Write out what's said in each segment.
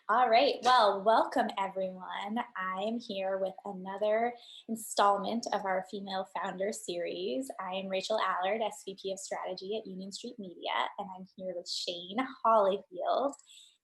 All right. Well, welcome everyone. I am here with another installment of our Female Founder series. I am Rachel Allard, SVP of Strategy at Union Street Media, and I'm here with Shayne Hollifield,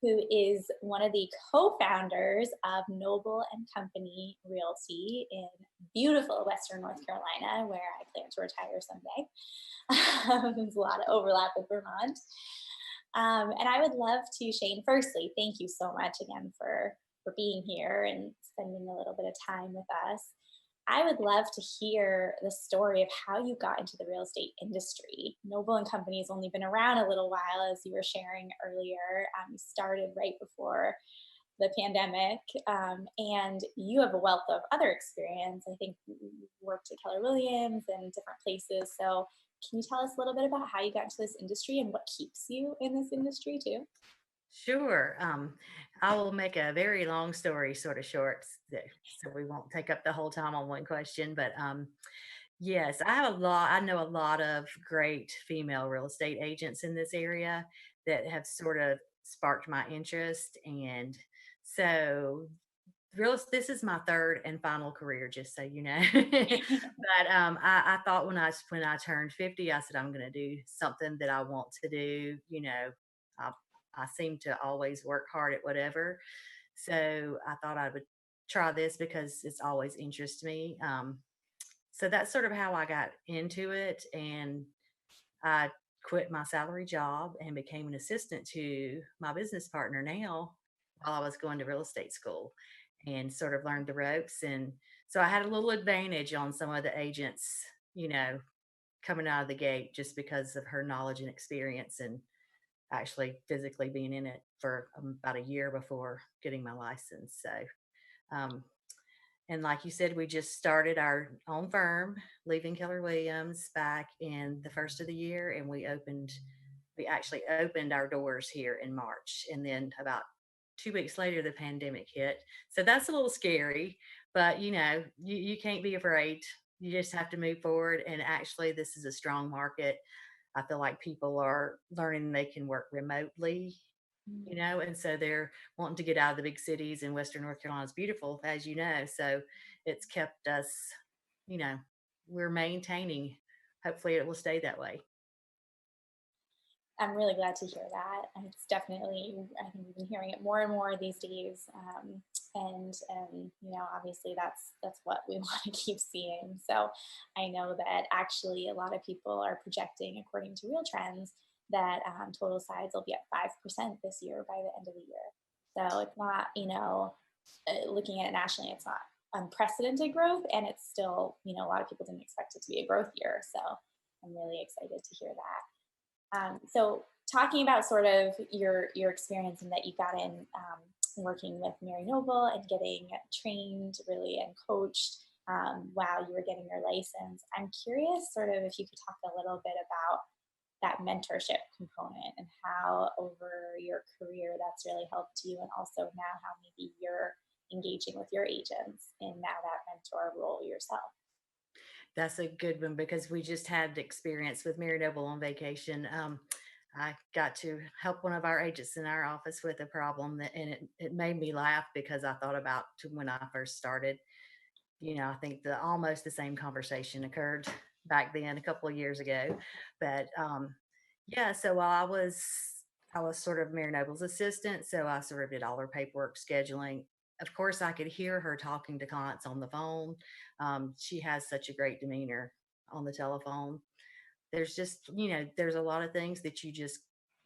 who is one of the co-founders of Noble Company Realty in beautiful Western North Carolina, where I plan to retire someday. There's a lot of overlap with Vermont. And I would love to, Shayne, firstly, thank you so much again for being here and spending a little bit of time with us. I would love to hear the story of how you got into the real estate industry. Noble and Company has only been around a little while, as you were sharing earlier. You started right before the pandemic, and you have a wealth of other experience. I think you worked at Keller Williams and different places. So, can you tell us a little bit about how you got into this industry and what keeps you in this industry too? Sure. I will make a very long story sort of short, so we won't take up the whole time on one question. But yes, I know a lot of great female real estate agents in this area that have sort of sparked my interest. And so, this is my third and final career, just so you know. But I thought when I turned 50, I said I'm going to do something that I want to do. I, I seem to always work hard at whatever, so I thought I would try this because it's always interested me. So that's sort of how I got into it, and I quit my salary job and became an assistant to my business partner now while I was going to real estate school and sort of learned the ropes. And so I had a little advantage on some of the agents, you know, coming out of the gate just because of her knowledge and experience and actually physically being in it for about a year before getting my license. Um, and like you said, we just started our own firm, leaving Keller Williams back in the first of the year, and we actually opened our doors here in March. And then about 2 weeks later, the pandemic hit. So that's a little scary, but you can't be afraid. You just have to move forward. And actually, this is a strong market. I feel like people are learning they can work remotely, and so they're wanting to get out of the big cities, and Western North Carolina is beautiful, as you know. So it's kept us, you know, we're maintaining. Hopefully it will stay that way. I'm really glad to hear that. And it's definitely, I think we've been hearing it more and more these days. Obviously that's what we want to keep seeing. So I know that actually a lot of people are projecting, according to Real Trends, that total sides will be at 5% this year by the end of the year. So it's not, looking at it nationally, it's not unprecedented growth, and it's still, a lot of people didn't expect it to be a growth year. So I'm really excited to hear that. So talking about sort of your experience and that you got in working with Mary Noble and getting trained really and coached while you were getting your license, I'm curious sort of if you could talk a little bit about that mentorship component and how over your career that's really helped you, and also now how maybe you're engaging with your agents in now that mentor role yourself. That's a good one because we just had experience with Mary Noble on vacation. I got to help one of our agents in our office with a problem and it made me laugh because I thought about to when I first started. I think the almost the same conversation occurred back then a couple of years ago. But yeah, so while I was sort of Mary Noble's assistant, so I sort of did all her paperwork, scheduling. Of course, I could hear her talking to clients on the phone. She has such a great demeanor on the telephone. There's a lot of things that you just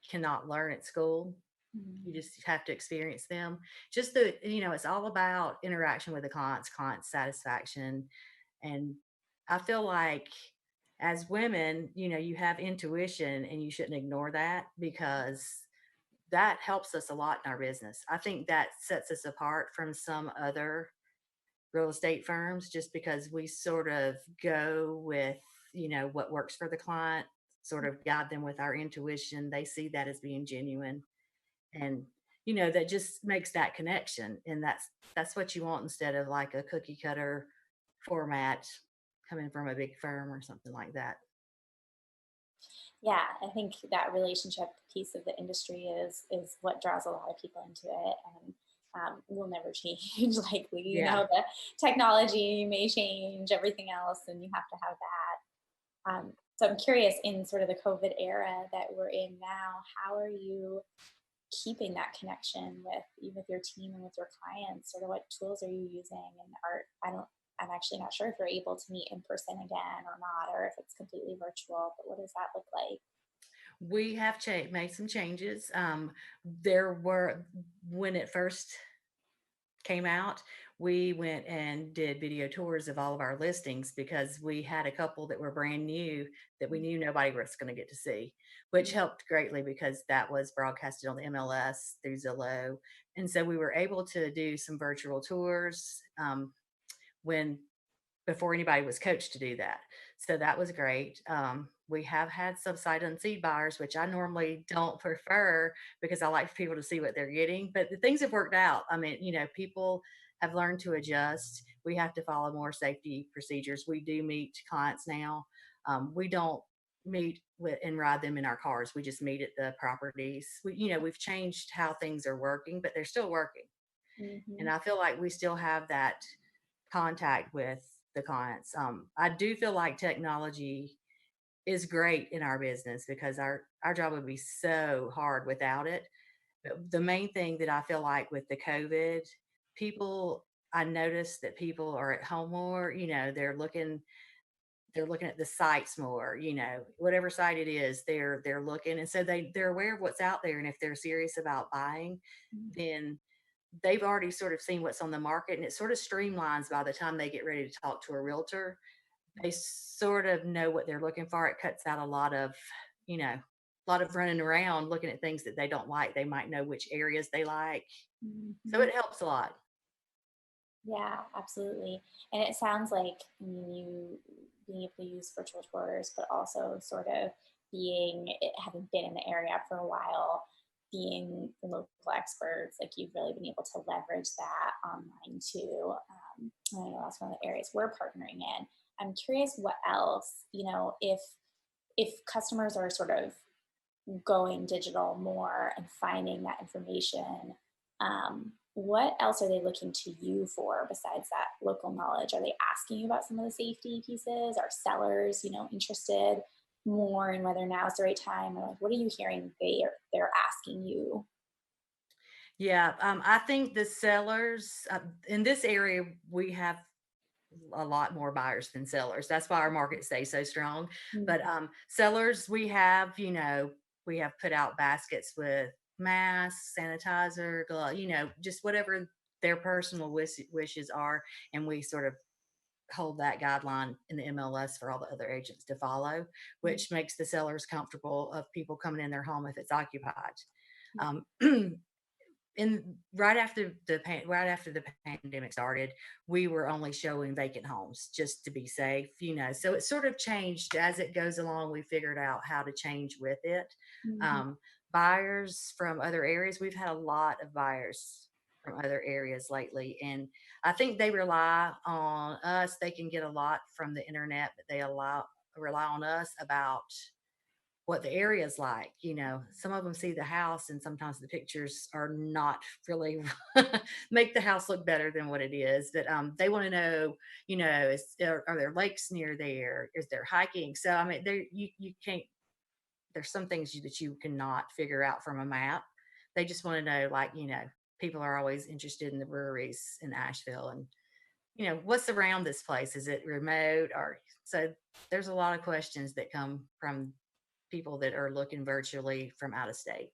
cannot learn at school. You Mhm. just have to experience them. It's all about interaction with the clients, client satisfaction. And I feel like as women, you have intuition and you shouldn't ignore that because that helps us a lot in our business. I think that sets us apart from some other real estate firms just because we sort of go with, what works for the client, sort of guide them with our intuition. They see that as being genuine, and that just makes that connection, and that's what you want instead of like a cookie cutter format coming from a big firm or something like that. Yeah, I think that relationship piece of the industry is what draws a lot of people into it. will never change likely. Yeah. The technology may change everything else, and you have to have that. So I'm curious, in sort of the COVID era that we're in now, how are you keeping that connection with your team and with your clients? Sort of what tools are you using? And I'm actually not sure if you're able to meet in person again or not, or if it's completely virtual, but what does that look like? We have made some changes. There were when it first came out, we went and did video tours of all of our listings because we had a couple that were brand new that we knew nobody was going to get to see, which helped greatly because that was broadcasted on the MLS through Zillow. And so we were able to do some virtual tours when before anybody was coached to do that. So that was great. We have had some sight unseen buyers, which I normally don't prefer because I like for people to see what they're getting. But the things have worked out. I mean, people have learned to adjust. We have to follow more safety procedures. We do meet clients now. We don't meet and ride them in our cars. We just meet at the properties. We've changed how things are working, but they're still working. And Hmm. I feel like we still have that contact with the clients. I do feel like technology is great in our business because our job would be so hard without it. But the main thing that I feel like with the COVID, people I noticed that people are at home more, they're looking at the sites more, whatever site it is, they're looking, and so they're aware of what's out there, and if they're serious about buying, then they've already sort of seen what's on the market, and it sort of streamlines by the time they get ready to talk to a realtor. They sort of know what they're looking for. It cuts out a lot of running around looking at things that they don't like. They might know which areas they like. So Hmm. it helps a lot. Yeah, absolutely. And it sounds like, I mean, you being able to use virtual tours, but also sort of having been in the area for a while, being the local experts, like you've really been able to leverage that online too. I know that's one of the areas we're partnering in. I'm curious what else, if customers are sort of going digital more and finding that information, what else are they looking to you for besides that local knowledge? Are they asking you about some of the safety pieces? Are sellers, interested more in whether now is the right time, or like what are you hearing they're asking you? Yeah, I think the sellers in this area we have a lot more buyers than sellers. That's why our market stays so strong. But Mhm. sellers, we have put out baskets with masks, sanitizer, glove, just whatever their personal wishes are, and we sort of hold that guideline in the MLS for all the other agents to follow, which makes the sellers comfortable of people coming in their home if it's occupied. Um, in right after the pandemic started, we were only showing vacant homes just to be safe, so it sort of changed as it goes along. We figured out how to change with it. Mhm. um, Buyers from other areas, we've had a lot of buyers from other areas lately, and I think they rely on us. They can get a lot from the internet, but they rely on us about what the area is like. Some of them see the house, and sometimes the pictures are not really make the house look better than what it is. But they want to know, are there lakes near there? Is there hiking? So I mean, there you can't. There's some things that you cannot figure out from a map. They just want to know, like, people are always interested in the breweries in Asheville, and what's around this place? Is it remote? Or so there's a lot of questions that come from people that are looking virtually from out of state.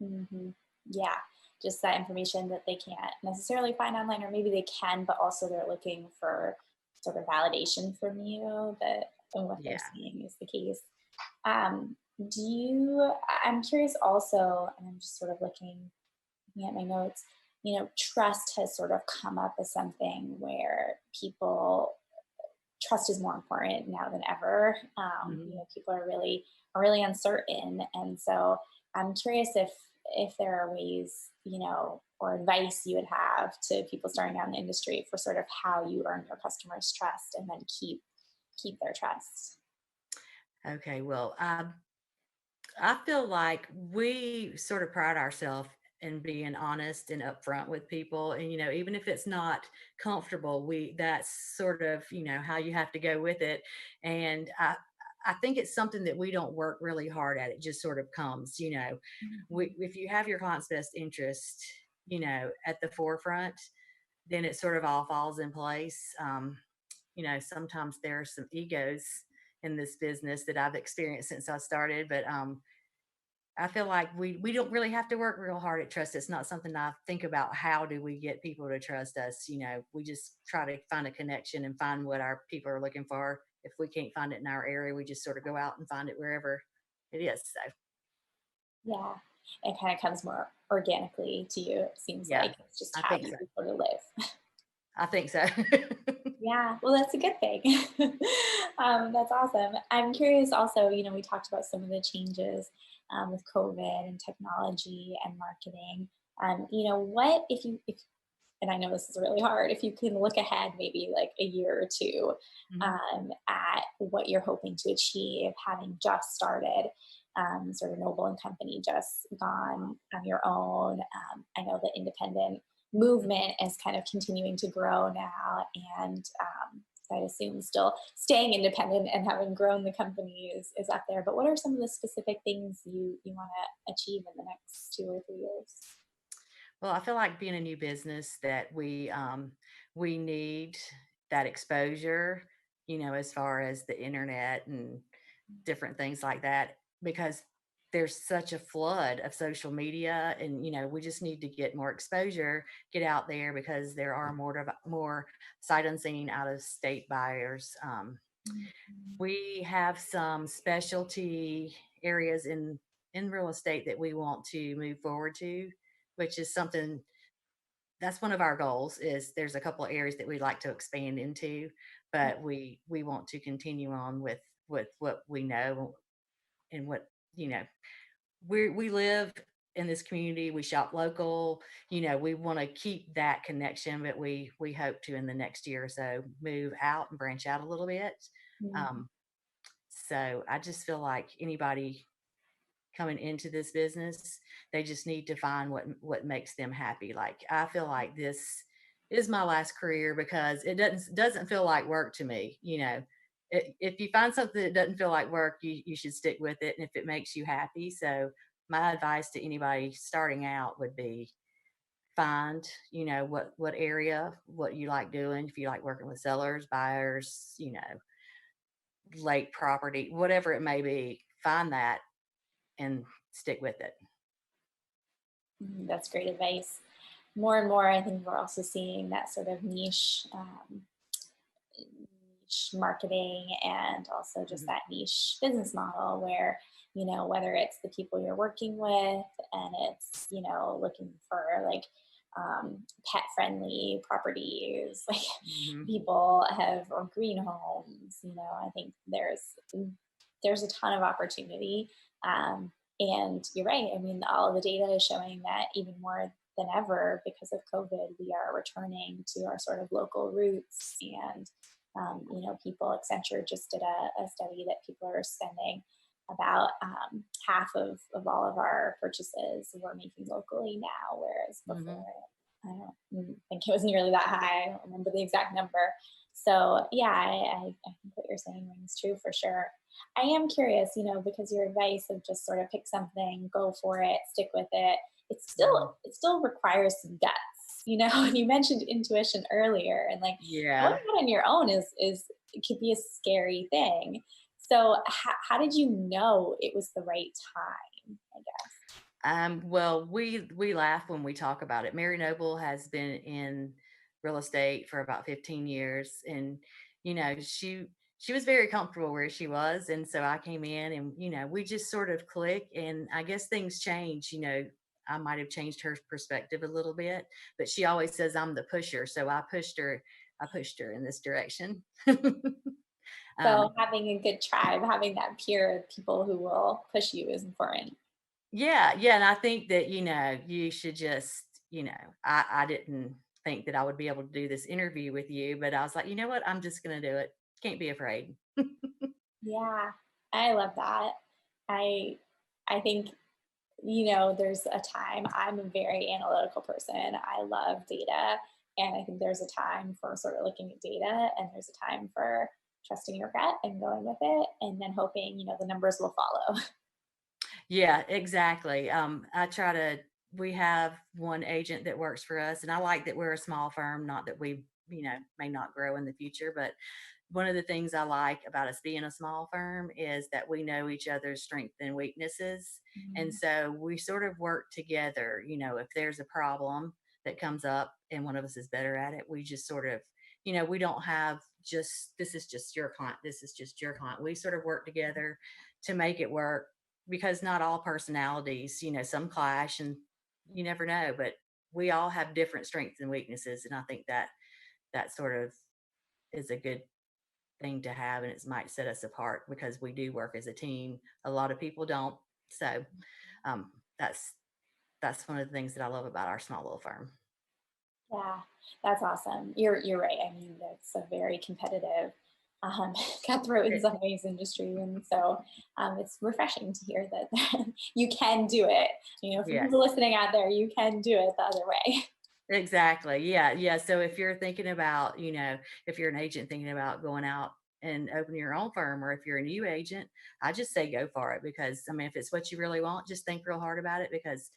Mhm. Yeah, just that information that they can't necessarily find online, or maybe they can, but also they're looking for sort of validation from you that and what they're Yeah. seeing is the case. Do you? I'm curious also, and I'm just sort of looking at my notes. Trust has sort of come up as something where trust is more important now than ever. Mhm. People are really uncertain, and so I'm curious if there are ways, or advice you would have to people starting out in the industry for sort of how you earn your customers' trust and then keep their trust. Okay. Well, I feel like we sort of pride ourselves and being honest and upfront with people. And, even if it's not comfortable, that's sort of, how you have to go with it. And I think it's something that we don't work really hard at. It just sort of comes, Mhm. if you have your client's best interest, at the forefront, then it sort of all falls in place. Sometimes there are some egos in this business that I've experienced since I started, but I feel like we don't really have to work real hard at trust. It's not something I think about. How do we get people to trust us? We just try to find a connection and find what our people are looking for. If we can't find it in our area, we just sort of go out and find it wherever it is. So Yeah, it kind of comes more organically to you. It seems yeah, like it's just I how think you so. prefer to live. I think so. Yeah, well, that's a good thing. That's awesome. I'm curious also, we talked about some of the changes with COVID and technology and marketing. What and I know this is really hard, if you can look ahead maybe like a year or two Mhm. at what you're hoping to achieve, having just started sort of Noble and Company, just gone on your own. I know the independent movement is kind of continuing to grow now, and I assume still staying independent and having grown the company is up there. But what are some of the specific things you want to achieve in the next 2 or 3 years? Well, I feel like being a new business that we need that exposure, as far as the internet and different things like that, because there's such a flood of social media, and we just need to get more exposure, get out there, because there are more sight unseen out of state buyers. Mhm. We have some specialty areas in real estate that we want to move forward to, which is something that's one of our goals. Is there's a couple of areas that we'd like to expand into, but we want to continue on with what we know, and what you know we live in this community, we shop local, we want to keep that connection, but we hope to, in the next year or so, move out and branch out a little bit. Mhm. um, so I just feel like anybody coming into this business, they just need to find what makes them happy. Like, I feel like this is my last career because it doesn't feel like work to me. If you find something that doesn't feel like work, you should stick with it, and if it makes you happy. So my advice to anybody starting out would be, find what area, what you like doing. If you like working with sellers, buyers, lake property, whatever it may be, find that and stick with it. That's great advice. More and more, I think we're also seeing that sort of niche marketing, and also just Mhm. that niche business model where, whether it's the people you're working with and it's, looking for like pet friendly properties, like Mhm. people have, or green homes, I think there's a ton of opportunity. And you're right. I mean, all the data is showing that even more than ever, because of COVID, we are returning to our sort of local roots. And, people, Accenture just did a study that people are spending about half of all of our purchases we're making locally now, whereas before, Mhm. I don't think it was nearly that high. I don't remember the exact number. So yeah, I think what you're saying rings true for sure. I am curious, because your advice of just sort of pick something, go for it, stick with it, Mhm. it still requires some guts, And you mentioned intuition earlier, and like going Yeah. out on your own is it could be a scary thing. So how did you know it was the right time? I guess. Well, we laugh when we talk about it. Mary Noble has been in real estate for about 15 years, and she was very comfortable where she was, and so I came in, and we just sort of click, and I guess things change. I might have changed her perspective a little bit, but she always says I'm the pusher, so I pushed her in this direction. So um, having a good tribe, having that peer of people who will push you is important. Yeah, yeah, and I think that, you should just, I didn't think that I would be able to do this interview with you, but I was like, "You know what? I'm just gonna do it. Can't be afraid." Yeah, I love that. I I think there's a time. I'm a very analytical person. I love data. And I think there's a time for sort of looking at data, and there's a time for trusting your gut and going with it, and then hoping, the numbers will follow. Yeah, exactly. We have one agent that works for us, and I like that we're a small firm, not that we, may not grow in the future, but one of the things I like about us being a small firm is that we know each other's strengths and weaknesses. And Mm, so we sort of work together. If there's a problem that comes up and one of us is better at it, we just sort of, we don't have just, this is just your client, this is just your client. We sort of work together to make it work because not all personalities, some clash and you never know, but we all have different strengths and weaknesses. And I think that that sort of is a good thing to have, and it might set us apart because we do work as a team. A lot of people don't. So um, that's that's one of the things that I love about our small little firm. yeah, that's awesome. You're right. I mean, that's a very competitive, um, cutthroat in It, some ways industry, and so it's refreshing to hear that you can do it. For yes, people listening out there, you can do it the other way. exactly. Yeah, yeah. So if you're thinking about, if you're an agent thinking about going out and opening your own firm, or if you're a new agent, I just say go for it because I mean, if it's what you really want, just think real hard about it because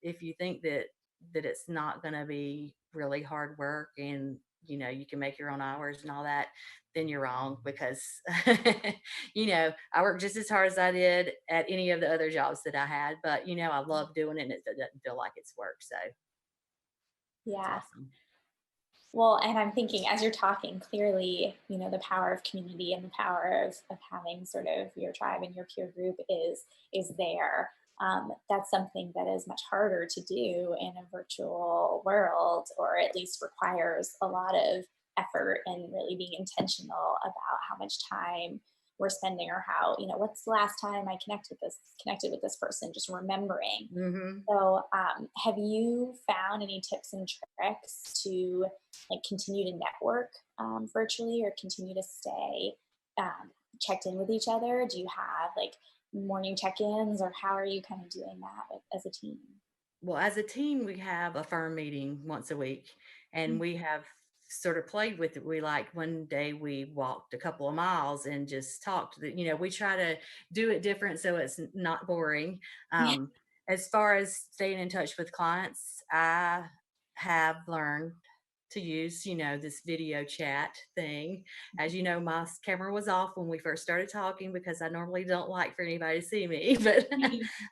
if you think that it's not going to be really hard work and you can make your own hours and all that, then you're wrong because I work just as hard as I did at any of the other jobs that I had, but I love doing it and it doesn't feel like it's work, so it's Yeah. awesome. Well, and I'm thinking as you're talking, clearly, the power of community and the power of having sort of your tribe and your peer group is there. That's something that is much harder to do in a virtual world, or at least requires a lot of effort and really being intentional about how much time we're spending, or how, what's the last time I connected with this person, just remembering. Hmm. So, have you found any tips and tricks to like continue to network virtually, or continue to stay checked in with each other? Do you have like morning check-ins, or how are you kind of doing that as a team? Well, as a team, we have a firm meeting once a week, and Mm, we have sort of played with it. We like one day we walked a couple of miles and just talked. We try to do it different so it's not boring. yeah. Um, as far as staying in touch with clients, I have learned to use, this video chat thing. As you know, my camera was off when we first started talking because I normally don't like for anybody to see me, but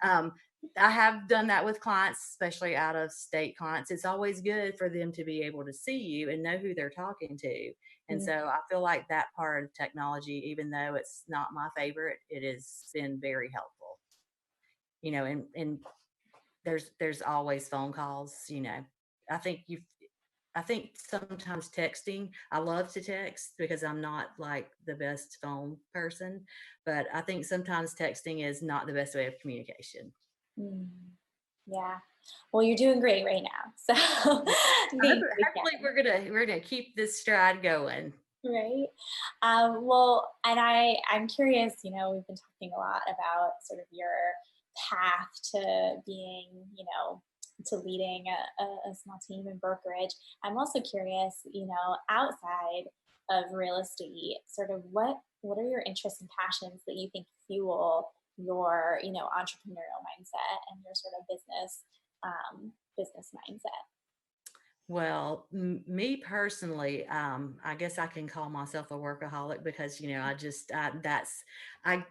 um, I have done that with clients, especially out of state clients. It's always good for them to be able to see you and know who they're talking to. And Mm, so I feel like that part of technology, even though it's not my favorite, it has been very helpful. And there's always phone calls, I think you I think sometimes texting, I love to text because I'm not like the best phone person, but I think sometimes texting is not the best way of communication. mm, yeah. Well, you're doing great right now. So Yeah. thanks Hopefully again. we're gonna keep this stride going. Right. Well, and I'm curious. We've been talking a lot about sort of your path to being, to leading a small team in brokerage. I'm also curious, outside of real estate, sort of what are your interests and passions that you think fuel your, entrepreneurial mindset and your sort of business mindset? Well, me personally, I guess I can call myself a workaholic because I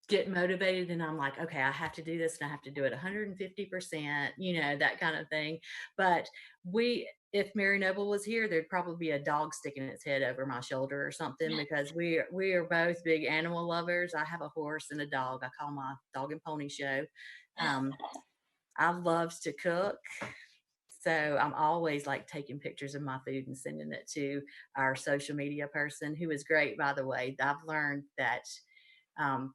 get motivated and I'm like, okay, I have to do this and I have to do it 150%, that kind of thing. But if Mary Noble was here, there'd probably be a dog sticking its head over my shoulder or something because we are both big animal lovers. I have a horse and a dog. I call my dog and pony show. Um, I love to cook. So I'm always like taking pictures of my food and sending it to our social media person, who is great, by the way. I've learned that um,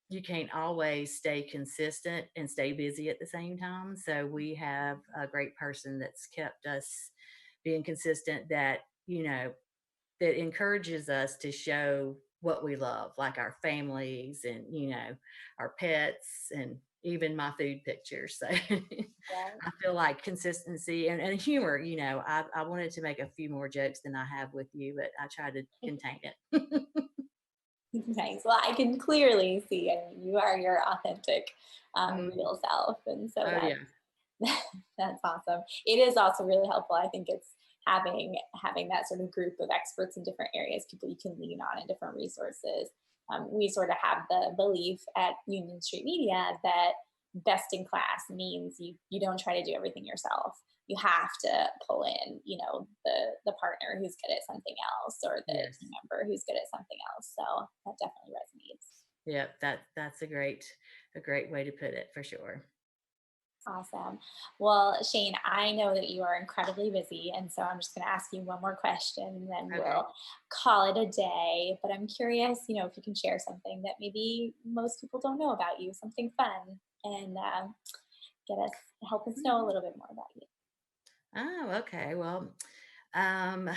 you can't always stay consistent and stay busy at the same time. So we have a great person that's kept us being consistent that encourages us to show what we love, like our families and, our pets and even my food pictures. So Yeah. I feel like consistency and humor, I wanted to make a few more jokes than I have with you, but I try to contain it. Nice. Well, I can clearly see, I mean, you are your authentic, Mhm. real self, and so Oh, yeah. that's awesome. It is also really helpful. I think it's having that sort of group of experts in different areas, people you can lean on and different resources. We sort of have the belief at Union Street Media that best in class means you don't try to do everything yourself. You have to pull in, the partner who's good at something else or the team Yes. member who's good at something else. So that definitely resonates. Yep, that's a great way to put it for sure. Awesome. Well, Shayne, I know that you are incredibly busy, and so I'm just going to ask you one more question, and then Okay. we'll call it a day. But I'm curious, if you can share something that maybe most people don't know about you, something fun, and get us help us know a Mhm. little bit more about you. Oh, okay. Well, um,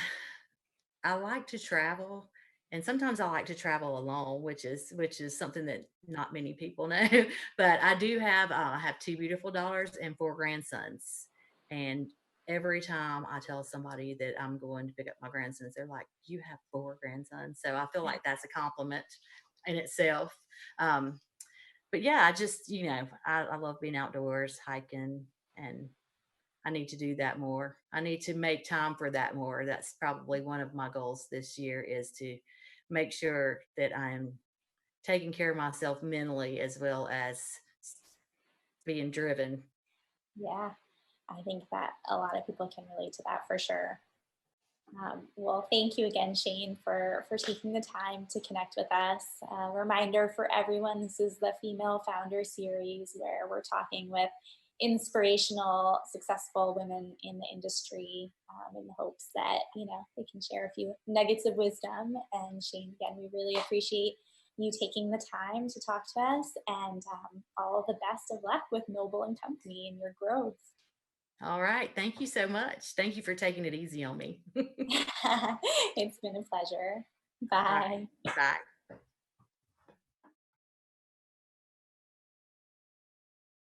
I like to travel, and sometimes I like to travel alone, which is something that not many people know. But I have two beautiful daughters and four grandsons, and every time I tell somebody that I'm going to pick up my grandsons, they're like, "You have four grandsons," so I feel like that's a compliment in itself. Um, but yeah, I love being outdoors, hiking, and I need to do that more. I need to make time for that more. That's probably one of my goals this year is to make sure that I'm taking care of myself mentally as well as being driven. Yeah, I think that a lot of people can relate to that for sure. Well, thank you again, Shayne, for taking the time to connect with us. Reminder for everyone: this is the Female Founder Series, where we're talking with inspirational, successful women in the industry, in the hopes that they can share a few nuggets of wisdom. And Shayne, again, we really appreciate you taking the time to talk to us, and all the best of luck with Noble and Company and your growth. All right. Thank you so much. Thank you for taking it easy on me. It's been a pleasure. All Bye. right. Bye.